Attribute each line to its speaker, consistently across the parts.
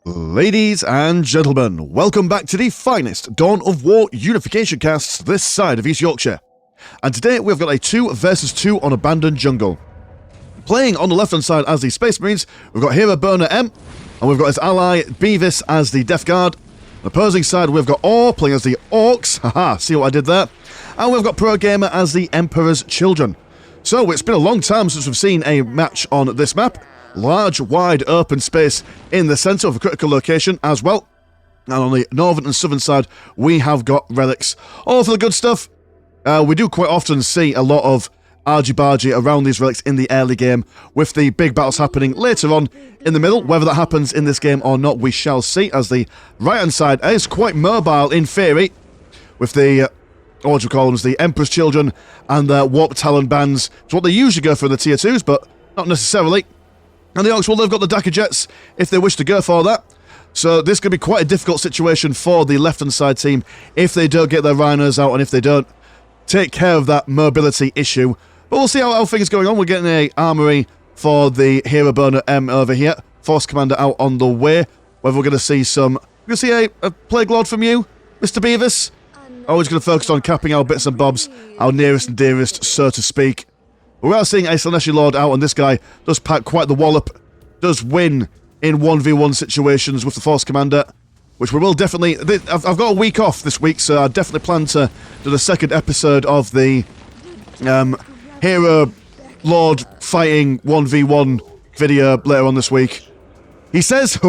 Speaker 1: Ladies and gentlemen, welcome back to the finest Dawn of War Unification casts this side of East Yorkshire. And today we've got a 2 versus 2 on Abandoned Jungle. Playing on the left-hand side as the Space Marines, we've got Hero Burner M, and we've got his ally Beavis as the Death Guard. On the opposing side, we've got Orr playing as the Orks, haha, see what I did there? And we've got Pro Gamer as the Emperor's Children. So, it's been a long time since we've seen a match on this map. Large, wide, open space in the centre of a critical location as well. And on the northern and southern side, we have got relics. All for the good stuff. We do quite often see a lot of argy-bargy around these relics in the early game, with the big battles happening later on in the middle. Whether that happens in this game or not, we shall see, as the right-hand side is quite mobile in theory, with the, what do you call them, the Emperor's Children and the Warp Talon bands. It's what they usually go for in the tier 2s, but not necessarily. And the Orks, well, they've got the Dakka Jets if they wish to go for that. So this could be quite a difficult situation for the left-hand side team if they don't get their rhinos out and if they don't take care of that mobility issue. But we'll see how things are going on. We're getting a armory for the Hero Burner M over here. Force Commander out on the way. Whether we're going to see some... We're going to see a Plague Lord from you, Mr. Beavis? Always going to focus on capping our bits and bobs, our nearest and dearest, so to speak. We are seeing a Slaanesh Lord out, and this guy does pack quite the wallop, does win in 1v1 situations with the Force Commander, which we will definitely... I've got a week off this week, so I definitely plan to do the second episode of the Hero Lord fighting 1v1 video later on this week. He says,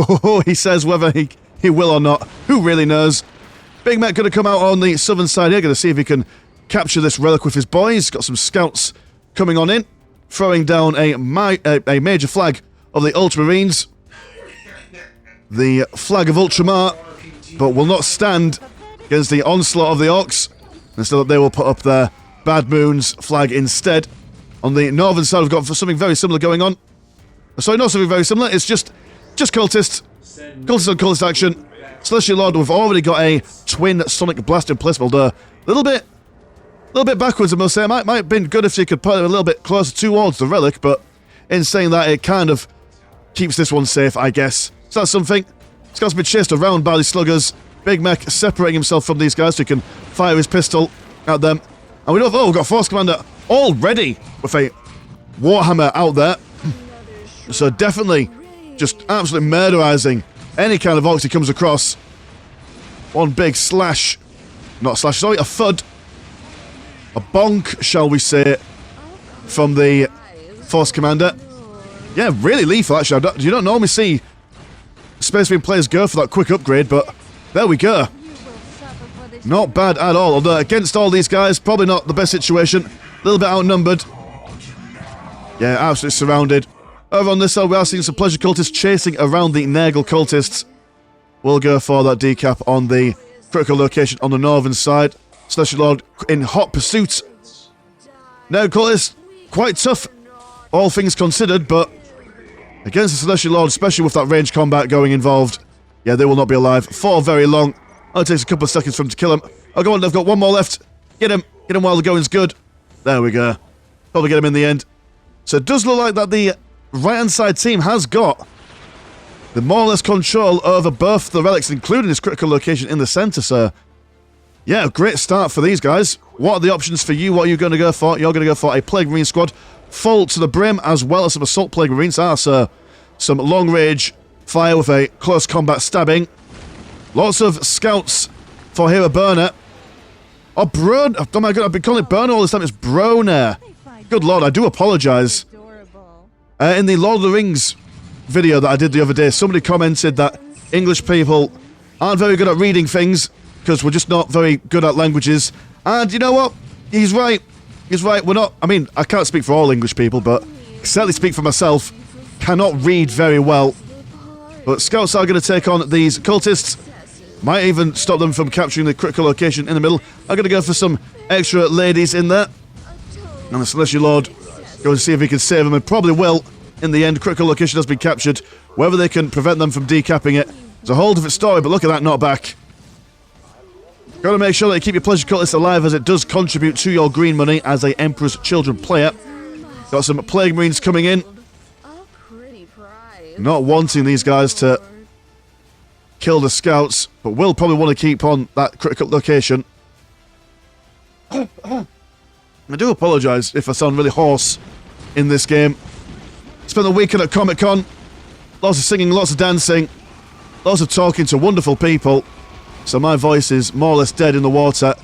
Speaker 1: he says whether he will or not, who really knows. Big Mac going to come out on the southern side here, going to see if he can capture this relic with his boys. Got some scouts coming on in, throwing down a major flag of the Ultramarines. The flag of Ultramar, but will not stand against the onslaught of the Orks. Instead, they will put up their Bad Moon's flag instead. On the northern side, we've got something very similar going on. Sorry, not something very similar, it's just cultists. Cultist on cultist action. Celestial Lord, we've already got a twin Sonic Blast in place, although a little bit backwards, I must say. It might have been good if you could put it a little bit closer towards the relic, but in saying that, it kind of keeps this one safe, I guess. So that's something. It's got to be chased around by the sluggers. Big Mech separating himself from these guys so he can fire his pistol at them. And we know, we've got Force Commander already with a Warhammer out there. So definitely just absolutely murderizing any kind of Orks he comes across. One big slash. Not slash, sorry, a thud. A bonk, shall we say, from the Force Commander. Yeah, really lethal, actually. You don't normally see Space Marine players go for that quick upgrade, but there we go. Not bad at all, although against all these guys, probably not the best situation. A little bit outnumbered. Yeah, absolutely surrounded. Over on this side, we are seeing some Pleasure Cultists chasing around the Nagel Cultists. We'll go for that decap on the critical location on the northern side. Celestial Lord in hot pursuit. Nagel Cultists, quite tough, all things considered, but against the Celestial Lord, especially with that range combat going involved, yeah, they will not be alive for very long. Only takes a couple of seconds for him to kill him. Oh, go on, they've got one more left. Get him while the going's good. There we go. Probably get him in the end. So it does look like that the right-hand side team has got the more or less control over both the relics, including this critical location in the centre, so yeah, great start for these guys. What are the options for you? What are you going to go for? You're going to go for a Plague Marine squad, full to the brim, as well as some Assault Plague Marines. So some long-range fire with a close combat stabbing. Lots of scouts for Hero Burner. Oh, Bron. Oh my god, I've been calling it Burner all this time. It's Broner. Good lord, I do apologise. In the Lord of the Rings video that I did the other day, somebody commented that English people aren't very good at reading things because we're just not very good at languages. And you know what? He's right. He's right. We're not... I mean, I can't speak for all English people, but I certainly speak for myself. Cannot read very well. But scouts are going to take on these cultists. Might even stop them from capturing the critical location in the middle. I'm going to go for some extra ladies in there. And the Celestial Lord going to see if he can save them, and probably will. In the end, critical location has been captured. Whether they can prevent them from decapping it, it's a whole different story, but look at that knockback. Got to make sure that you keep your Pleasure Cultists alive, as it does contribute to your green money as a Emperor's Children player. Got some Plague Marines coming in. Not wanting these guys to kill the scouts, but will probably want to keep on that critical location. I do apologise if I sound really hoarse in this game. Spent the weekend at Comic-Con. Lots of singing, lots of dancing, lots of talking to wonderful people. So my voice is more or less dead in the water.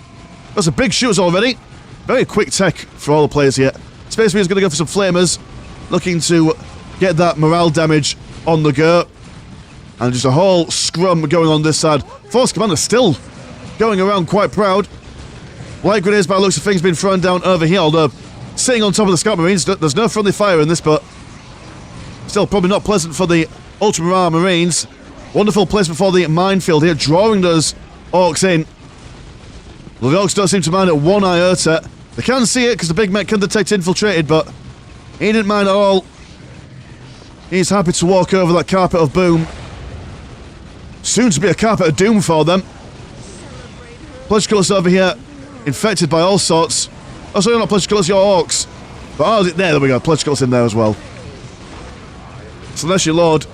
Speaker 1: Got some big shooters already. Very quick tech for all the players here. Space Marine's going to go for some flamers. Looking to get that morale damage on the go. And just a whole scrum going on this side. Force Commander still going around quite proud. Light grenades by the looks of things being thrown down over here. Although sitting on top of the Scout Marines, there's no friendly fire in this, but still probably not pleasant for the Ultramar Marines. Wonderful placement for the minefield here, drawing those Orks in. Well, the Orks don't seem to mind it one iota. They can see it because the big mech can detect infiltrated, but he didn't mind at all. He's happy to walk over that carpet of boom. Soon to be a carpet of doom for them. Pledge Colours over here, infected by all sorts. Oh, sorry, not Pledge Colours, your Orks. But oh, there we go, Pledge Colours in there as well. Slaanesh, your lord.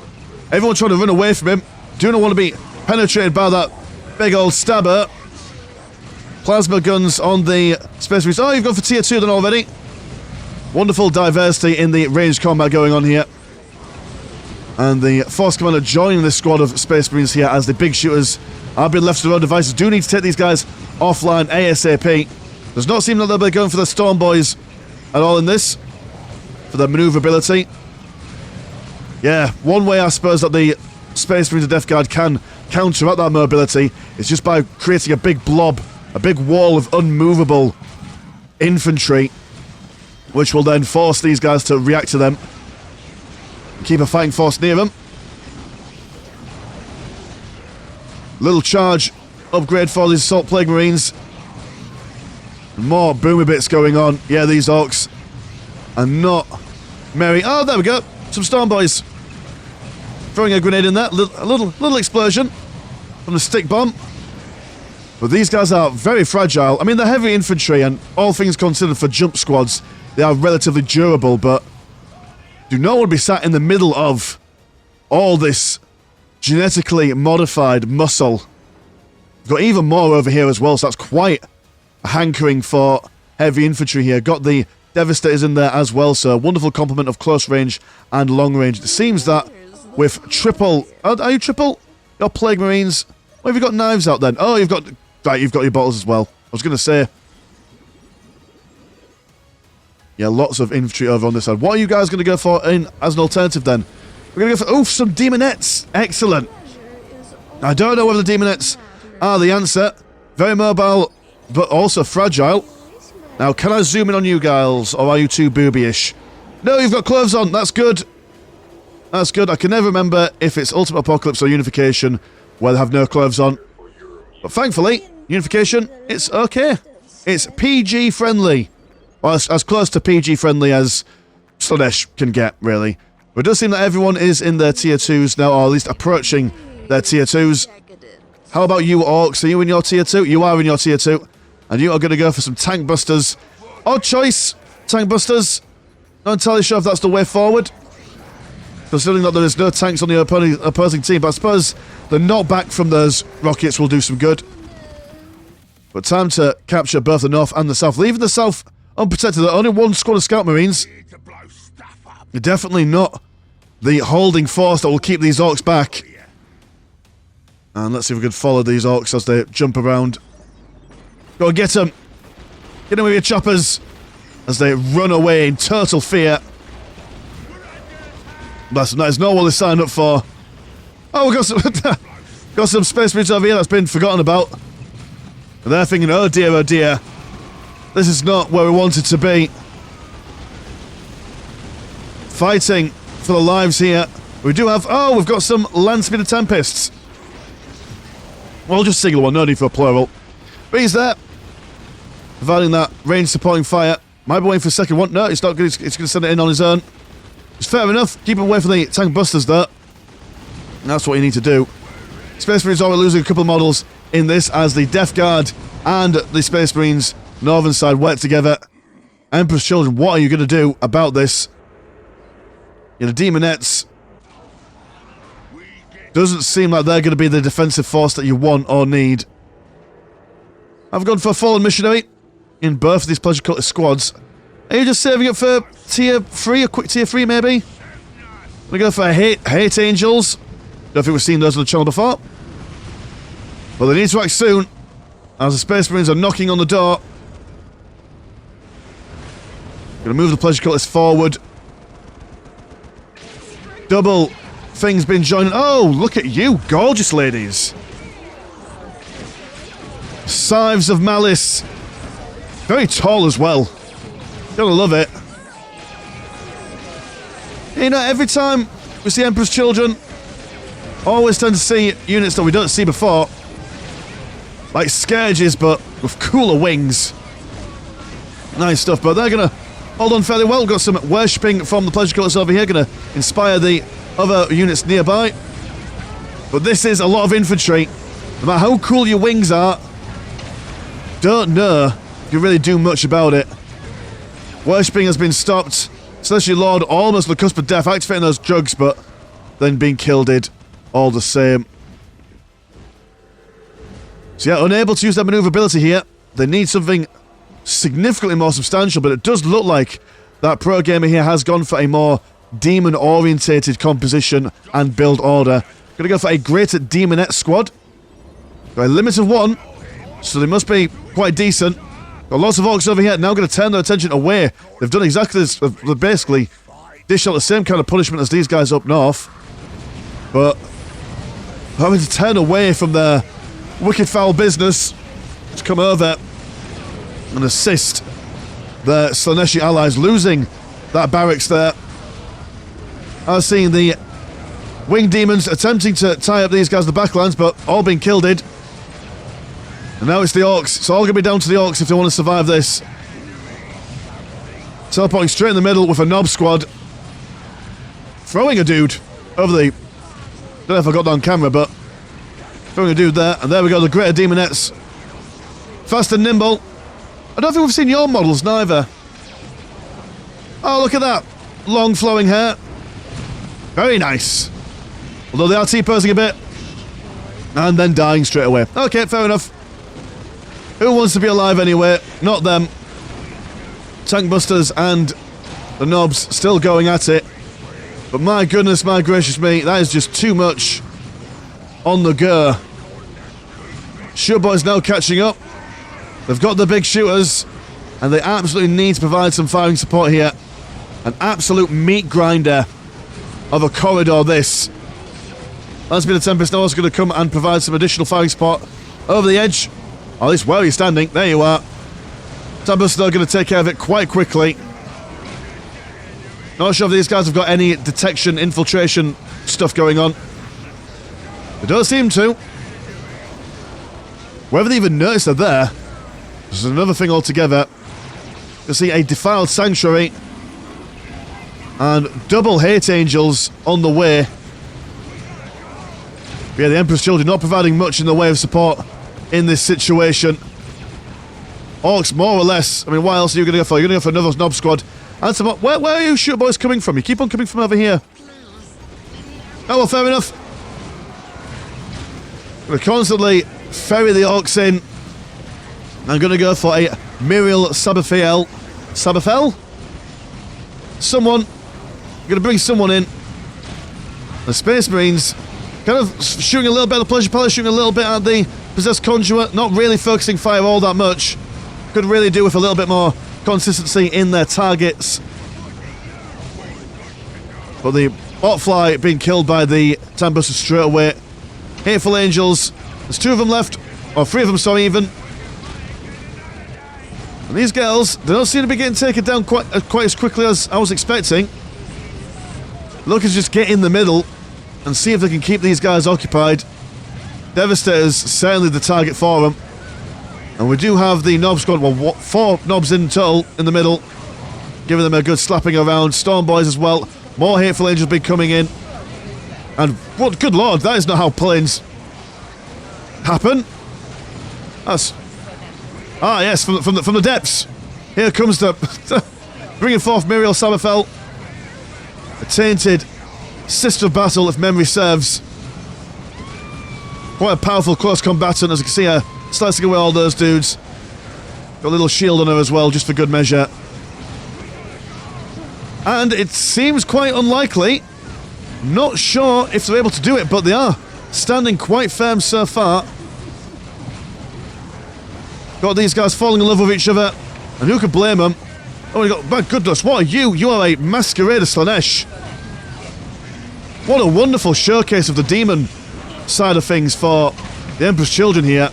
Speaker 1: Everyone trying to run away from him. Do not want to be penetrated by that big old stabber. Plasma guns on the Space Marines. Oh, you've gone for tier 2 then already. Wonderful diversity in the ranged combat going on here. And the Force Commander joining this squad of Space Marines here as the big shooters are being left to their own devices. Do need to take these guys offline ASAP. Does not seem that they'll be going for the Storm Boys at all in this. For their maneuverability. Yeah, one way I suppose that the Space Marines and Death Guard can counteract that mobility is just by creating a big blob, a big wall of unmovable infantry, which will then force these guys to react to them. Keep a fighting force near them. Little charge upgrade for these Assault Plague Marines. More boomer bits going on. Yeah, these Orks are not merry. Oh, there we go. Some Storm Boys. Throwing a grenade in there. A little explosion from the stick bomb. But these guys are very fragile. I mean, they're heavy infantry, and all things considered for jump squads, they are relatively durable, but do not want to be sat in the middle of all this genetically modified muscle. We've got even more over here as well, so that's quite a hankering for heavy infantry here. Got the Devastators in there as well, so wonderful complement of close range and long range. It seems that with triple... Are you triple? Your Plague Marines? Where have you got knives out then? Oh, you've got... Right, you've got your bottles as well. I was going to say... Yeah, lots of infantry over on this side. What are you guys going to go for in as an alternative then? We're going to go for... Oof, some Demonettes. Excellent. I don't know whether the Demonettes are the answer. Very mobile, but also fragile. Now, can I zoom in on you guys, or are you too boobyish? No, you've got clothes on. That's good. That's good. I can never remember if it's Ultimate Apocalypse or Unification where they have no clothes on. But thankfully, Unification, it's okay. It's PG friendly. Well, as close to PG friendly as Slaanesh can get, really. But it does seem that everyone is in their tier 2s now, or at least approaching their tier 2s. How about you, Orks? Are you in your tier 2? You are in your tier 2. And you are going to go for some tank busters. Odd choice, tank busters. Not entirely sure if that's the way forward. Considering that there is no tanks on the opposing team. But I suppose the knockback from those rockets will do some good. But time to capture both the north and the south. Leaving the south unprotected. There are only one squad of Scout Marines. Definitely not the holding force that will keep these Orks back. And let's see if we can follow these Orks as they jump around. Go and get them. Get them with your choppers as they run away in total fear. That is not what they signed up for. Oh, we've got some Space Marines over here that's been forgotten about. And they're thinking, oh dear, this is not where we wanted to be. Fighting for the lives here. We do have... Oh, we've got some Land Speeder Tempests. Well, just single one, no need for a plural. But he's there. Providing that range supporting fire. Might be waiting for a second one. No, it's not good. It's going to send it in on his own. It's fair enough. Keep away from the tank busters there. And that's what you need to do. Space Marines are losing a couple of models in this as the Death Guard and the Space Marines northern side work together. Emperor's Children, what are you going to do about this? The Demonettes doesn't seem like they're going to be the defensive force that you want or need. I've gone for a fallen missionary in both of these pleasure cultist squads. Are you just saving it for tier 3, a quick tier 3 maybe? We go for hate angels. Don't think we've seen those on the channel before. But they need to act soon, as the Space Marines are knocking on the door. Gonna move the pleasure cultist forward. Double things been joining. Oh, look at you, gorgeous ladies. Scythes of Malice. Very tall as well. Gotta love it. You know, every time we see Emperor's Children, always tend to see units that we don't see before. Like Scourges, but with cooler wings. Nice stuff, but they're gonna hold on fairly well. We've got some worshipping from the pleasure cultists over here, gonna inspire the other units nearby. But this is a lot of infantry. No matter how cool your wings are, don't know if you really do much about it. Worshipping has been stopped. Celestial Lord almost on the cusp of death, activating those jugs, but then being killed all the same. So yeah, unable to use their maneuverability here. They need something significantly more substantial, but it does look like that pro gamer here has gone for a more demon-orientated composition and build order. Gonna go for a greater demonette squad. Got a limit of 1, so they must be quite decent. Got lots of orcs over here, now going to turn their attention away. They've done exactly this, they've basically dished out the same kind of punishment as these guys up north. But having to turn away from their wicked foul business to come over and assist their Slaaneshi allies, losing that barracks there. I've seen the winged demons attempting to tie up these guys in the backlines, but all being killed. And now it's the Orks. It's all going to be down to the Orks if they want to survive this. Teleporting straight in the middle with a Nob squad. Throwing a dude over the... Don't know if I got that on camera, but... Throwing a dude there. And there we go, the Greater Demonettes. Fast and nimble. I don't think we've seen your models, neither. Oh, look at that. Long flowing hair. Very nice. Although they are T-posing a bit. And then dying straight away. Okay, fair enough. Who wants to be alive anyway? Not them. Tank busters and the Nobs still going at it. But my goodness, my gracious me, that is just too much on the go. Sure Boys now catching up. They've got the big shooters, and they absolutely need to provide some firing support here. An absolute meat grinder of a corridor, this. That's been the Tempest now also going to come and provide some additional firing support over the edge. Or at least where are you standing? There you are. Tempest are going to take care of it quite quickly. Not sure if these guys have got any detection, infiltration stuff going on. They don't seem to. Whether they even notice they're there, this is another thing altogether. You see a defiled sanctuary and double hate angels on the way. But yeah, the Emperor's Children not providing much in the way of support in this situation. Orks, more or less. I mean, what else are you going to go for? You're going to go for another Nob squad. And some, where are you Shoot Boys coming from? You keep on coming from over here. Oh, well, fair enough. We're constantly ferry the Orks in. I'm going to go for a Muriel Sabafel. Sabafel? Someone. I'm going to bring someone in. The Space Marines kind of shooting a little bit at the Pleasure Palace, shooting a little bit at the Possessed Conjurer. Not really focusing fire all that much. Could really do with a little bit more consistency in their targets. But the Botfly being killed by the Tanbuster straight away. Hateful Angels. There's 2 of them left. Or 3 of them, sorry, even. And these girls, they don't seem to be getting taken down quite as quickly as I was expecting. Looking to just get in the middle and see if they can keep these guys occupied. Devastator's certainly the target for them. And we do have the Nob squad, well, 4 Nobs in total in the middle, giving them a good slapping around. Storm Boys as well. More Hateful Angels be coming in. And what, good lord, that is not how planes happen. That's... Ah, yes, from the depths. Here comes the... bringing forth Muriel Sabafel. A tainted Sister of Battle, if memory serves. Quite a powerful close combatant, as you can see her slicing away all those dudes. Got a little shield on her as well, just for good measure. And it seems quite unlikely. Not sure if they're able to do it, but they are standing quite firm so far. Got these guys falling in love with each other, and who could blame them? Oh, we got, my goodness, what are you? You are a masquerader Slaanesh. What a wonderful showcase of the demon side of things for the Emperor's children here.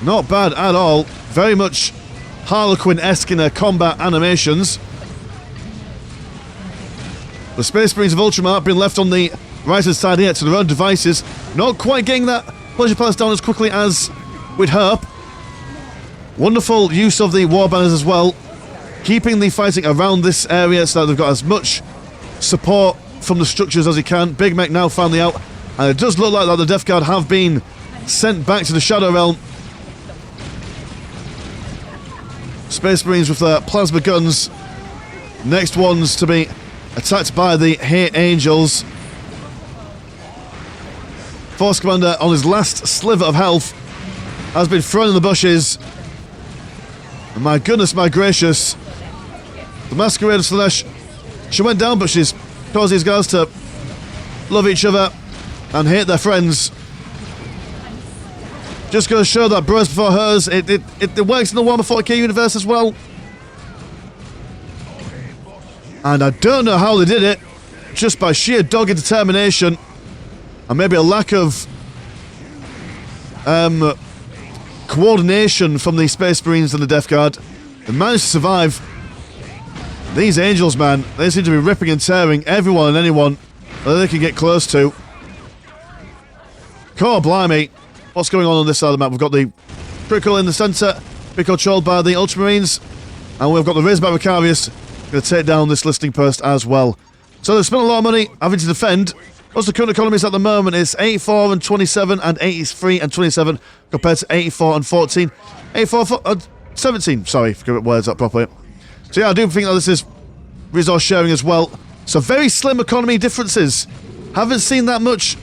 Speaker 1: Not bad at all. Very much Harlequin-esque in their combat animations. The Space Marines of Ultramar have been left on the right-hand side here to their own devices. Not quite getting that pleasure palace down as quickly as we'd hope. Wonderful use of the war banners as well. Keeping the fighting around this area so that they've got as much support from the structures as he can. Big Mech now finally out. And it does look like that the Death Guard have been sent back to the Shadow Realm. Space Marines with their plasma guns. Next ones to be attacked by the Hate Angels. Force Commander on his last sliver of health has been thrown in the bushes. And my goodness, my gracious. The Masquerader Slaanesh, she went down, but she's caused these guys to love each other and hate their friends. Just going to show that bros before hers. It works in the Warhammer 40k universe as well. And I don't know how they did it. Just by sheer dogged determination. And maybe a lack of coordination from the Space Marines and the Death Guard. They managed to survive. These Angels, man, they seem to be ripping and tearing everyone and anyone that they can get close to. God blimey. What's going on this side of the map? We've got the critical in the centre, being controlled by the Ultramarines, and we've got the Razorback Macarius going to take down this listing post as well. So they've spent a lot of money having to defend. What's the current economies at the moment? It's 84 and 27 and 83 and 27 compared to 84 and 14. 84 and 17. Sorry, forget words up properly. So yeah, I do think that this is resource sharing as well. So very slim economy differences. Haven't seen that much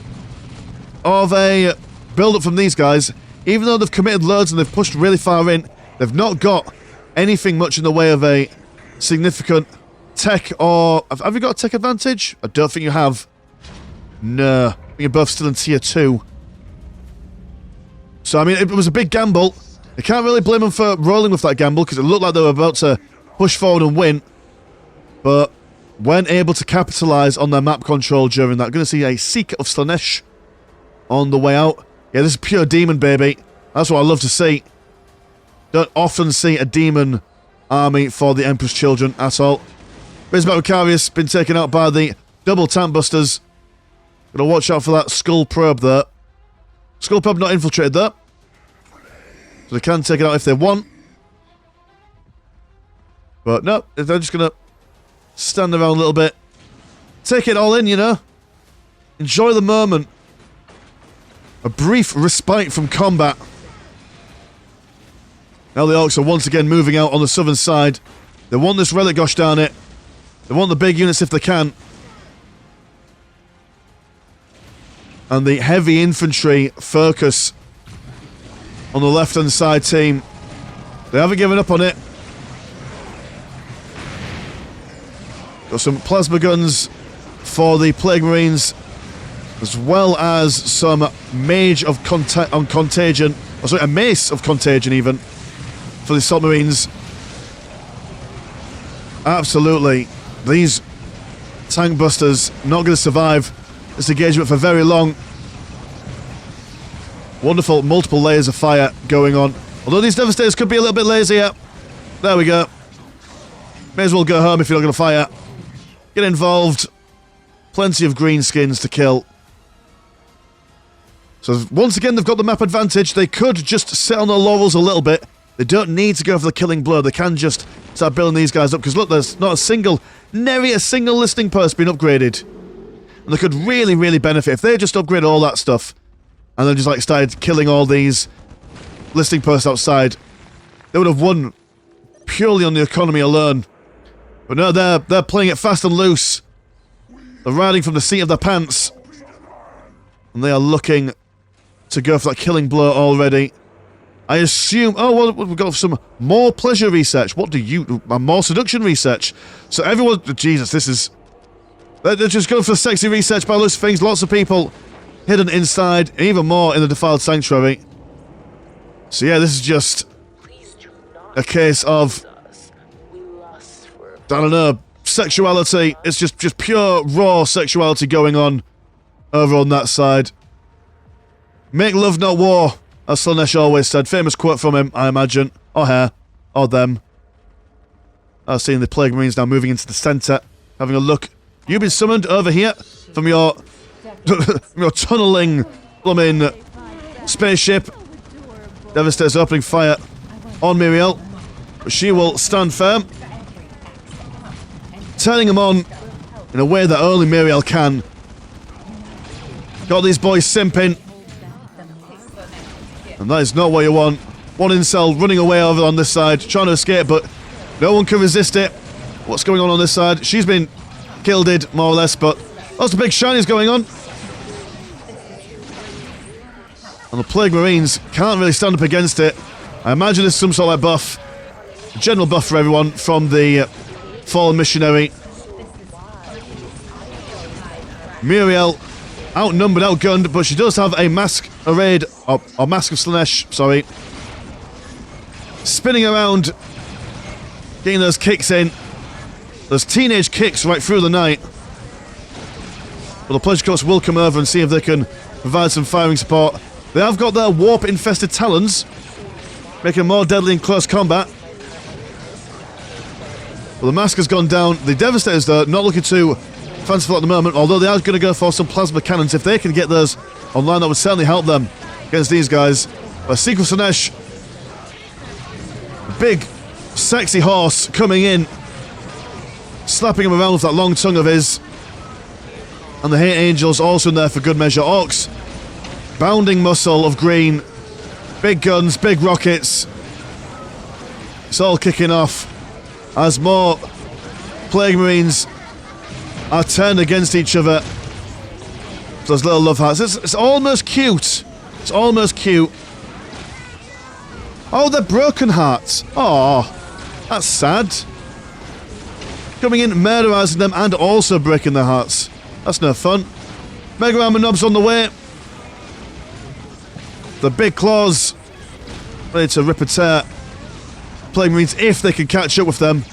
Speaker 1: of a build up from these guys. Even though they've committed loads and they've pushed really far in, they've not got anything much in the way of a significant tech or... Have you got a tech advantage? I don't think you have. No. I think you're both still in tier 2. So, I mean, it was a big gamble. You can't really blame them for rolling with that gamble because it looked like they were about to push forward and win. But weren't able to capitalise on their map control during that. Going to see a Seeker of Slaanesh on the way out. Yeah, this is pure demon, baby. That's what I love to see. Don't often see a demon army for the Emperor's children at all. Razorback Macarius been taken out by the double tank busters. Gotta watch out for that skull probe there. Skull probe not infiltrated there. So they can take it out if they want. But no, they're just gonna stand around a little bit. Take it all in, you know. Enjoy the moment. A brief respite from combat. Now the Orks are once again moving out on the southern side. They want this relic, gosh darn it. They want the big units if they can. And the heavy infantry focus on the left-hand side team. They haven't given up on it. Got some plasma guns for the Plague Marines, as well as some Mage of Contagion. Oh, sorry, a Mace of Contagion even, for the Assault Marines. Absolutely. These tank busters not going to survive this engagement for very long. Wonderful multiple layers of fire going on. Although these Devastators could be a little bit lazier. There we go. May as well go home if you're not going to fire. Get involved. Plenty of green skins to kill. So once again, they've got the map advantage. They could just sit on their laurels a little bit. They don't need to go for the killing blow. They can just start building these guys up. Because look, there's not a single, nary a single listing post being upgraded. And they could really, really benefit if they just upgrade all that stuff. And then just like started killing all these listing posts outside. They would have won purely on the economy alone. But no, they're playing it fast and loose. They're riding from the seat of their pants. And they are looking to go for that killing blow already. I assume... Oh, well, we've got some more pleasure research. What do you... More seduction research. So everyone... Jesus, this is... They're just going for the sexy research by those things. Lots of people hidden inside, even more in the defiled sanctuary. So yeah, this is just a case of, I don't know, sexuality. It's just pure, raw sexuality going on over on that side. Make love, not war, as Slaanesh always said. Famous quote from him, I imagine. Or her. Or them. I've seen the Plague Marines now moving into the centre, having a look. You've been summoned over here from your your tunneling blooming spaceship. Devastator's opening fire on Muriel, but she will stand firm, turning him on in a way that only Muriel can. Got these boys simping, and that is not what you want. One incel running away over on this side, trying to escape, but no one can resist it. What's going on this side? She's been killed, more or less, but lots of big shinies going on. And the Plague Marines can't really stand up against it. I imagine there's some sort of buff, a general buff for everyone from the Fallen Missionary. Muriel, outnumbered, outgunned, but she does have a mask arrayed, or mask of Slaanesh, sorry. Spinning around, getting those kicks in. Those teenage kicks right through the night. But the Pleasure Courts will come over and see if they can provide some firing support. They have got their warp-infested talons, making them more deadly in close combat. Well, the mask has gone down. The Devastators, though, not looking too fanciful at the moment, although they are going to go for some plasma cannons. If they can get those online, that would certainly help them against these guys. But Secret Slaanesh, big, sexy horse coming in, slapping him around with that long tongue of his. And the Hate Angels also in there for good measure. Orks, bounding muscle of green, big guns, big rockets. It's all kicking off as more Plague Marines are turned against each other. Those little love hearts. It's almost cute. It's almost cute. Oh, they're broken hearts. Oh, that's sad. Coming in, murderizing them, and also breaking their hearts. That's no fun. Mega Armor Knobs on the way. The big claws ready to rip and tear Plague Marines if they can catch up with them.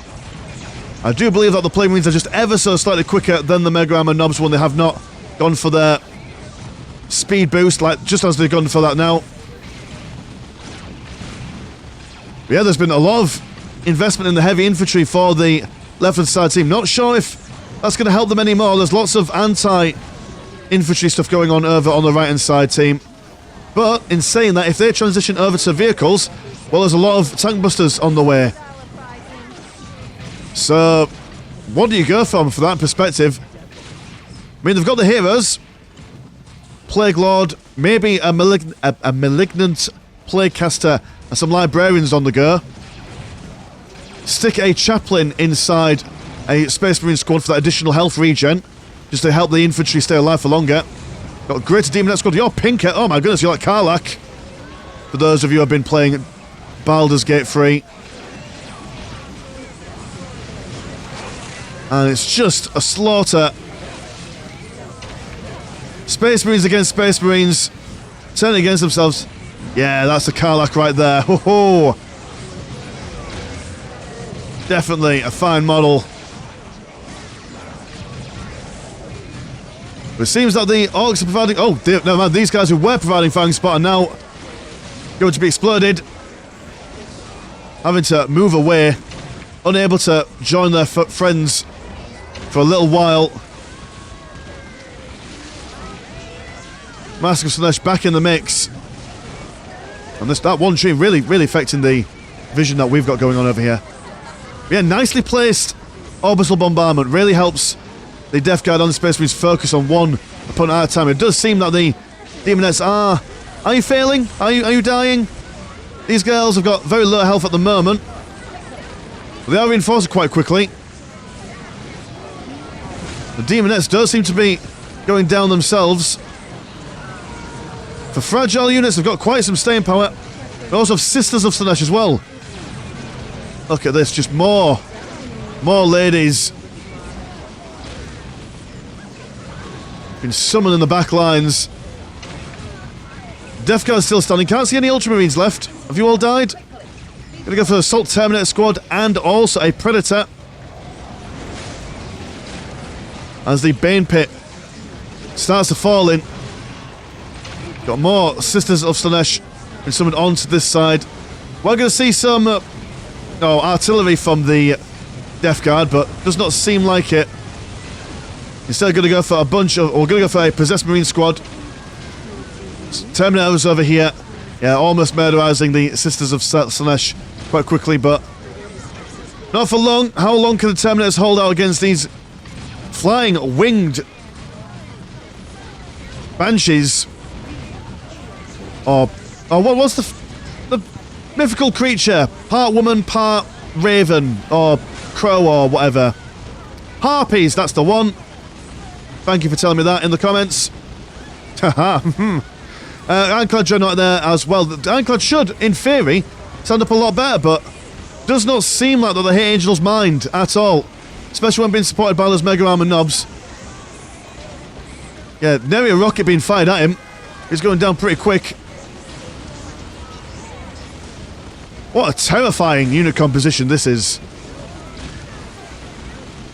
Speaker 1: I do believe that the Plague Marines are just ever so slightly quicker than the Mega Armor Knobs when they have not gone for their speed boost, like just as they've gone for that now. But yeah, there's been a lot of investment in the heavy infantry for the left-hand side team. Not sure if that's going to help them anymore. There's lots of anti-infantry stuff going on over on the right-hand side team. But in saying that, if they transition over to vehicles, well, there's a lot of tank busters on the way. So, what do you go from that perspective? I mean, they've got the heroes, Plague Lord, maybe a malignant Plague Caster, and some librarians on the go. Stick a chaplain inside a Space Marine squad for that additional health regen, just to help the infantry stay alive for longer. Got a Greater Demonette squad. You're Pinker. Oh my goodness, you're like Karlach. For those of you who have been playing Baldur's Gate 3. And it's just a slaughter. Space Marines against Space Marines. Turning against themselves. Yeah, that's a Karlach right there. Ho ho! Definitely a fine model. But it seems that the Orks are providing... Oh, never mind. These guys who were providing firing spot are now going to be exploded. Having to move away. Unable to join their friends for a little while. Mask of Slaanesh back in the mix. And that one tree really, really affecting the vision that we've got going on over here. But yeah, nicely placed orbital bombardment. Really helps the Death Guard on the Space Marines focus on one opponent at a time. It does seem that the Demonettes are... Are you failing? Are you dying? These girls have got very low health at the moment. But they are reinforcing quite quickly. The demonettes do seem to be going down themselves. For fragile units, they've got quite some staying power. They also have Sisters of Slaanesh as well. Look at this, just more ladies. Been summoned in the back lines. Death Guard's still standing. Can't see any Ultramarines left. Have you all died? Gonna go for Assault Terminator Squad and also a Predator. As the Bane Pit starts to fall in. Got more Sisters of Slaanesh been summoned onto this side. We're going to see some artillery from the Death Guard, but does not seem like it. Instead, going to go for a bunch of... We're going to go for a Possessed Marine Squad. Terminators over here. Yeah, almost murderizing the Sisters of Slaanesh quite quickly, but not for long. How long can the Terminators hold out against these flying winged Banshees? Or what was the mythical creature? Part woman, part raven, or crow, or whatever. Harpies, that's the one. Thank you for telling me that in the comments. Haha. Ironclad Dreadnought there as well. The Ironclad should, in theory, stand up a lot better, but does not seem like that they hit Angel's mind at all. Especially when being supported by those Mega Armor knobs. Yeah, nary a rocket being fired at him. He's going down pretty quick. What a terrifying unit composition this is.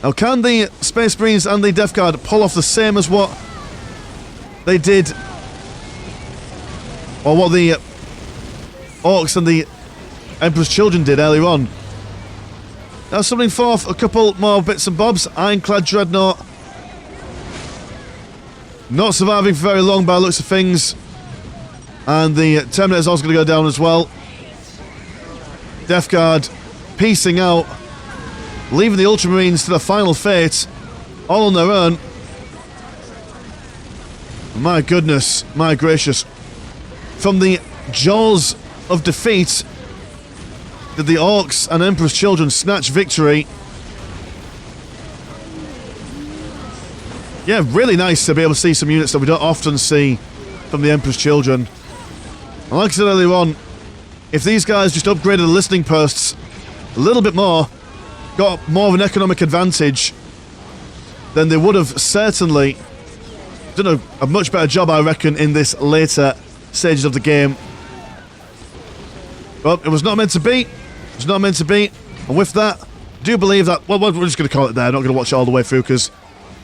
Speaker 1: Now, can the Space Marines and the Death Guard pull off the same as what they did, or what the Orks and the Emperor's Children did earlier on? Now, summoning forth a couple more bits and bobs. Ironclad Dreadnought. Not surviving for very long by the looks of things. And the Terminator's also going to go down as well. Death Guard piecing out, leaving the Ultramarines to their final fate, all on their own. My goodness, my gracious. From the jaws of defeat, did the Orks and Emperor's Children snatch victory. Yeah, really nice to be able to see some units that we don't often see from the Emperor's Children. And like I said earlier on, if these guys just upgraded the listening posts a little bit more, got more of an economic advantage, then they would have certainly done a much better job, I reckon, in this later stages of the game. But it was not meant to be. It was not meant to be. And with that, I do believe that... Well, we're just going to call it there. Not going to watch it all the way through, because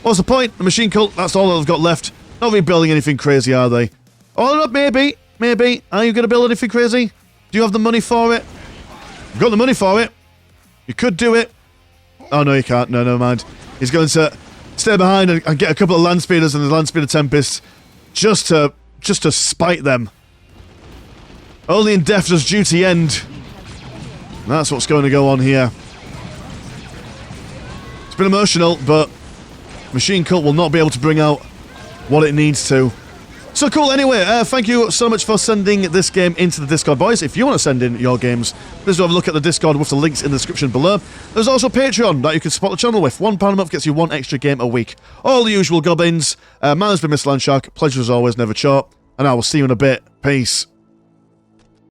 Speaker 1: what's the point? The Machine Cult, that's all that they've got left. Not rebuilding anything crazy, are they? Oh, maybe. Maybe. Are you going to build anything crazy? Do you have the money for it? You've got the money for it. You could do it. Oh, no, you can't. No, never mind. He's going to stay behind and get a couple of land speeders and the land speeder Tempests just to spite them. Only in death does duty end. That's what's going to go on here. It's been emotional, but Machine Cult will not be able to bring out what it needs to. So cool, anyway, thank you so much for sending this game into the Discord, boys. If you want to send in your games, please do have a look at the Discord with the links in the description below. There's also Patreon that you can support the channel with. £1 a month gets you one extra game a week. All the usual gubbins. Mine's been Mr. Landshark. Pleasure as always, never short. And I will see you in a bit. Peace.